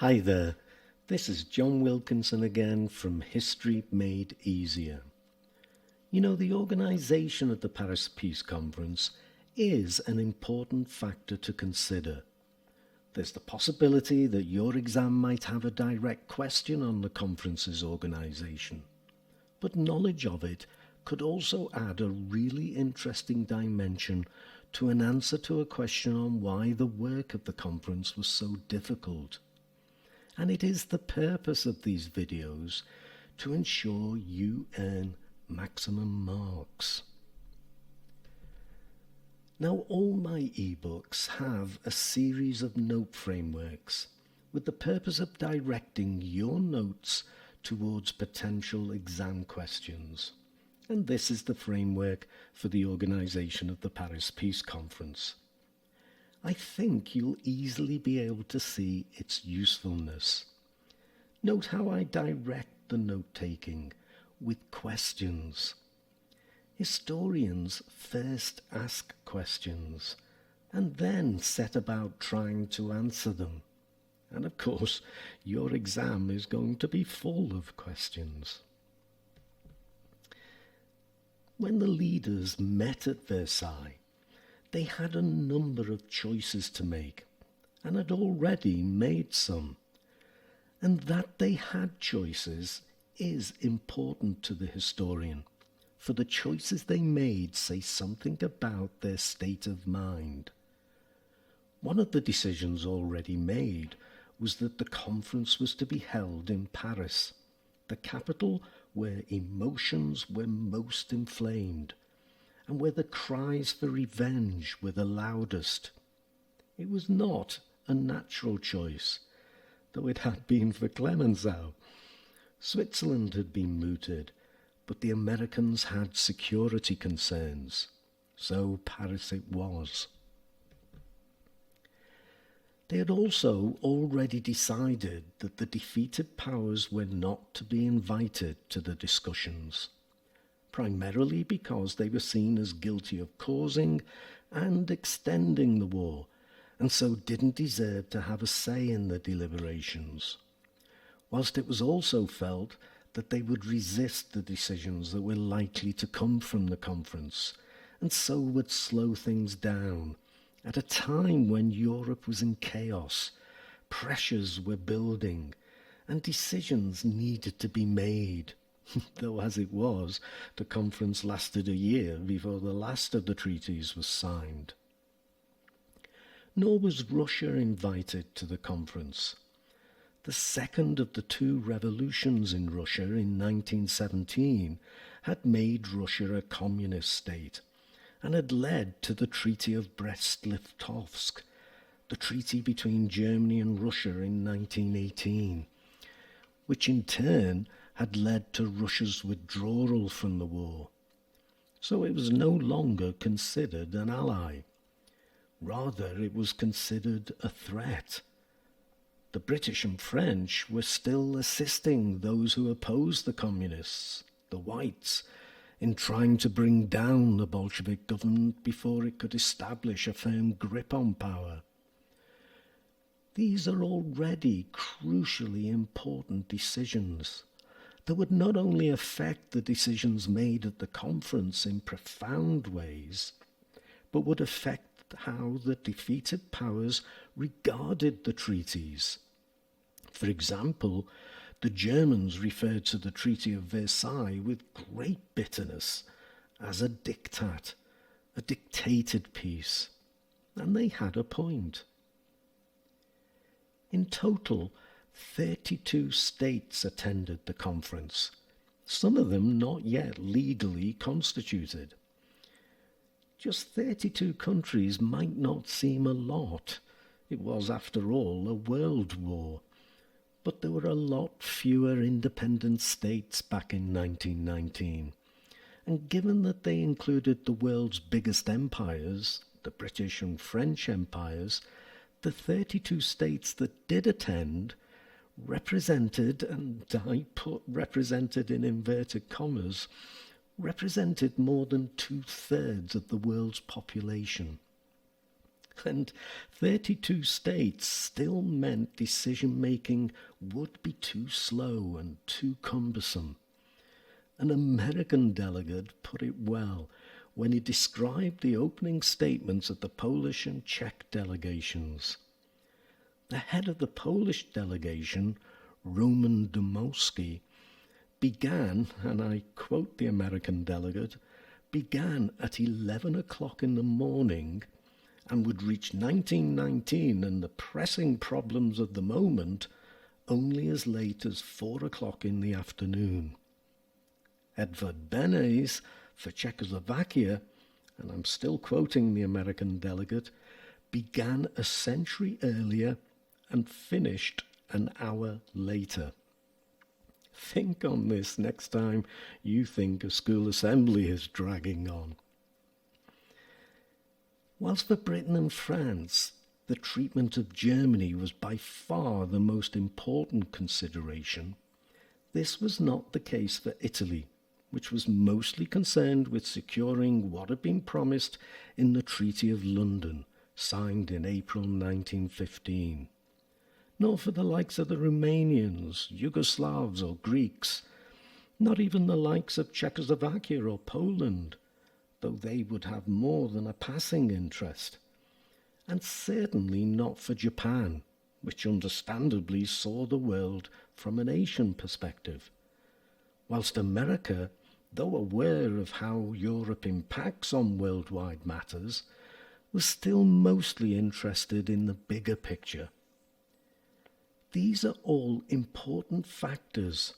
Hi there, this is John Wilkinson again from History Made Easier. You know, the organisation of the Paris Peace Conference is an important factor to consider. There's the possibility that your exam might have a direct question on the conference's organisation, but knowledge of it could also add a really interesting dimension to an answer to a question on why the work of the conference was so difficult. And it is the purpose of these videos to ensure you earn maximum marks. Now, all my ebooks have a series of note frameworks with the purpose of directing your notes towards potential exam questions. And this is the framework for the organisation of the Paris Peace Conference. I think you'll easily be able to see its usefulness. Note how I direct the note-taking with questions. Historians first ask questions and then set about trying to answer them. And of course, your exam is going to be full of questions. When the leaders met at Versailles, they had a number of choices to make, and had already made some. And that they had choices is important to the historian, for the choices they made say something about their state of mind. One of the decisions already made was that the conference was to be held in Paris, the capital where emotions were most inflamed, and where the cries for revenge were the loudest. It was not a natural choice, though it had been for Clemenceau. Switzerland had been mooted, but the Americans had security concerns, so Paris it was. They had also already decided that the defeated powers were not to be invited to the discussions, primarily because they were seen as guilty of causing and extending the war, and so didn't deserve to have a say in the deliberations, whilst it was also felt that they would resist the decisions that were likely to come from the conference, and so would slow things down at a time when Europe was in chaos, pressures were building, and decisions needed to be made. Though as it was, the conference lasted a year before the last of the treaties was signed. Nor was Russia invited to the conference. The second of the two revolutions in Russia in 1917 had made Russia a communist state and had led to the Treaty of Brest-Litovsk, the treaty between Germany and Russia in 1918, which in turn had led to Russia's withdrawal from the war. So it was no longer considered an ally. Rather, it was considered a threat. The British and French were still assisting those who opposed the communists, the whites, in trying to bring down the Bolshevik government before it could establish a firm grip on power. These are already crucially important decisions that would not only affect the decisions made at the conference in profound ways, but would affect how the defeated powers regarded the treaties. For example, the Germans referred to the Treaty of Versailles with great bitterness as a diktat, a dictated peace, and they had a point. In total, 32 states attended the conference, some of them not yet legally constituted. Just 32 countries might not seem a lot. It was, after all, a world war. But there were a lot fewer independent states back in 1919. And given that they included the world's biggest empires, the British and French empires, the 32 states that did attend represented, and I put represented in inverted commas, represented more than 2/3 of the world's population. And 32 states still meant decision-making would be too slow and too cumbersome. An American delegate put it well when he described the opening statements of the Polish and Czech delegations. The head of the Polish delegation, Roman Dmowski, began, and I quote the American delegate, began at 11 o'clock in the morning and would reach 1919 and the pressing problems of the moment only as late as 4 o'clock in the afternoon. Edvard Beneš for Czechoslovakia, and I'm still quoting the American delegate, began a century earlier and finished an hour later. Think on this next time you think a school assembly is dragging on. Whilst for Britain and France, the treatment of Germany was by far the most important consideration, this was not the case for Italy, which was mostly concerned with securing what had been promised in the Treaty of London, signed in April 1915. Nor for the likes of the Romanians, Yugoslavs or Greeks, not even the likes of Czechoslovakia or Poland, though they would have more than a passing interest, and certainly not for Japan, which understandably saw the world from an Asian perspective, whilst America, though aware of how Europe impacts on worldwide matters, was still mostly interested in the bigger picture. These are all important factors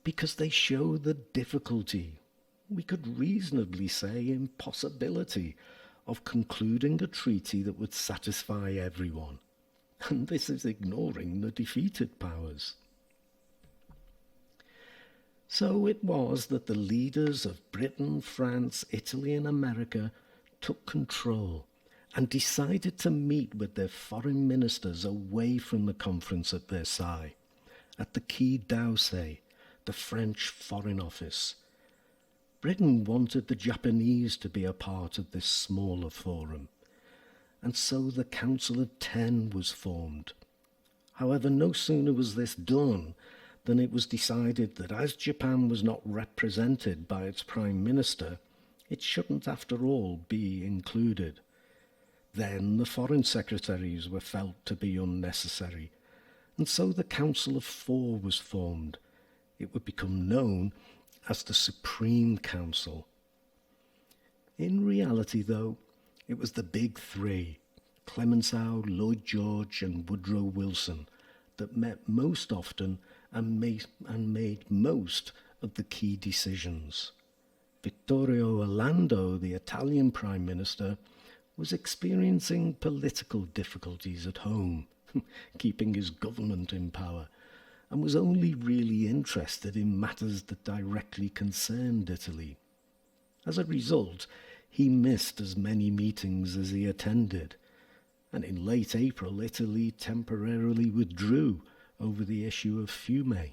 because they show the difficulty, we could reasonably say impossibility, of concluding a treaty that would satisfy everyone. And this is ignoring the defeated powers. So it was that the leaders of Britain, France, Italy and America took control and decided to meet with their foreign ministers away from the conference at Versailles, at the Quai d'Orsay, the French Foreign Office. Britain wanted the Japanese to be a part of this smaller forum, and so the Council of 10 was formed. However, no sooner was this done than it was decided that as Japan was not represented by its Prime Minister, it shouldn't after all be included. Then the foreign secretaries were felt to be unnecessary, and so the Council of 4 was formed. It would become known as the Supreme Council. In reality, though, it was the Big Three, Clemenceau, Lloyd George and Woodrow Wilson, that met most often and made most of the key decisions. Vittorio Orlando, the Italian Prime Minister, was experiencing political difficulties at home, keeping his government in power, and was only really interested in matters that directly concerned Italy. As a result, he missed as many meetings as he attended, and in late April Italy temporarily withdrew over the issue of Fiume.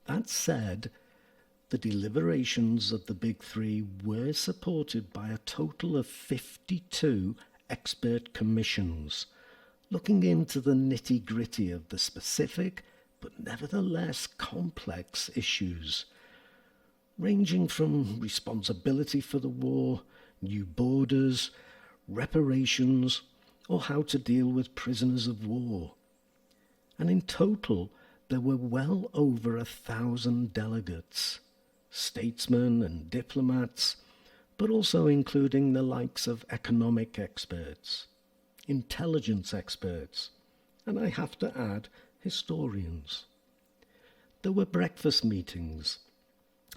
That said, the deliberations of the Big Three were supported by a total of 52 expert commissions, looking into the nitty-gritty of the specific but nevertheless complex issues, ranging from responsibility for the war, new borders, reparations, or how to deal with prisoners of war. And in total, there were well over 1,000 delegates, statesmen and diplomats, but also including the likes of economic experts, intelligence experts, and I have to add, historians. There were breakfast meetings,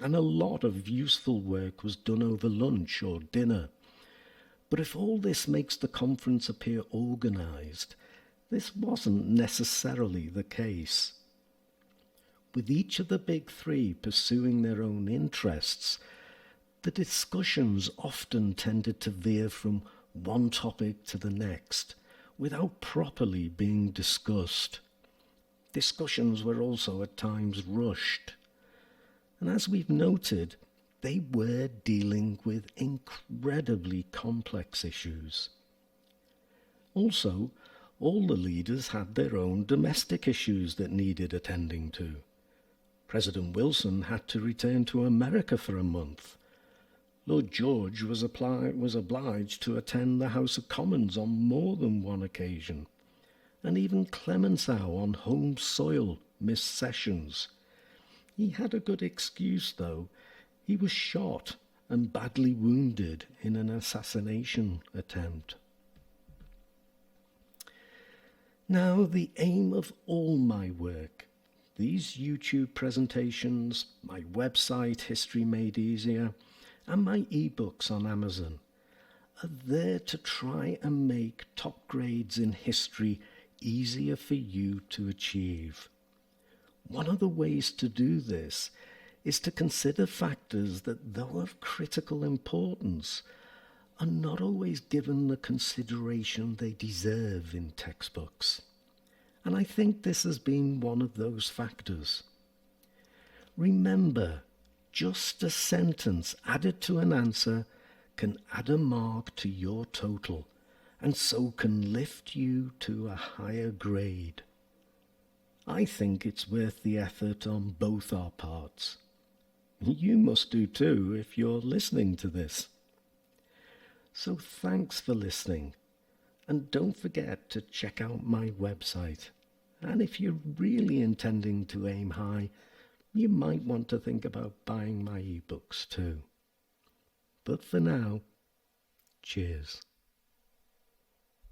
and a lot of useful work was done over lunch or dinner. But if all this makes the conference appear organised, this wasn't necessarily the case. With each of the Big Three pursuing their own interests, the discussions often tended to veer from one topic to the next, without properly being discussed. Discussions were also at times rushed. And as we've noted, They were dealing with incredibly complex issues. Also, all the leaders had their own domestic issues that needed attending to. President Wilson had to return to America for a month. Lord George was obliged to attend the House of Commons on more than one occasion, and even Clemenceau on home soil missed sessions. He had a good excuse, though. He was shot and badly wounded in an assassination attempt. Now, the aim of all my work, these YouTube presentations, my website, History Made Easier, and my ebooks on Amazon, are there to try and make top grades in history easier for you to achieve. One of the ways to do this is to consider factors that, though of critical importance, are not always given the consideration they deserve in textbooks. And I think this has been one of those factors. Remember, just a sentence added to an answer can add a mark to your total, and so can lift you to a higher grade. I think it's worth the effort on both our parts. You must do too if you're listening to this. So thanks for listening, and don't forget to check out my website. And if you're really intending to aim high, you might want to think about buying my ebooks too. But for now, cheers.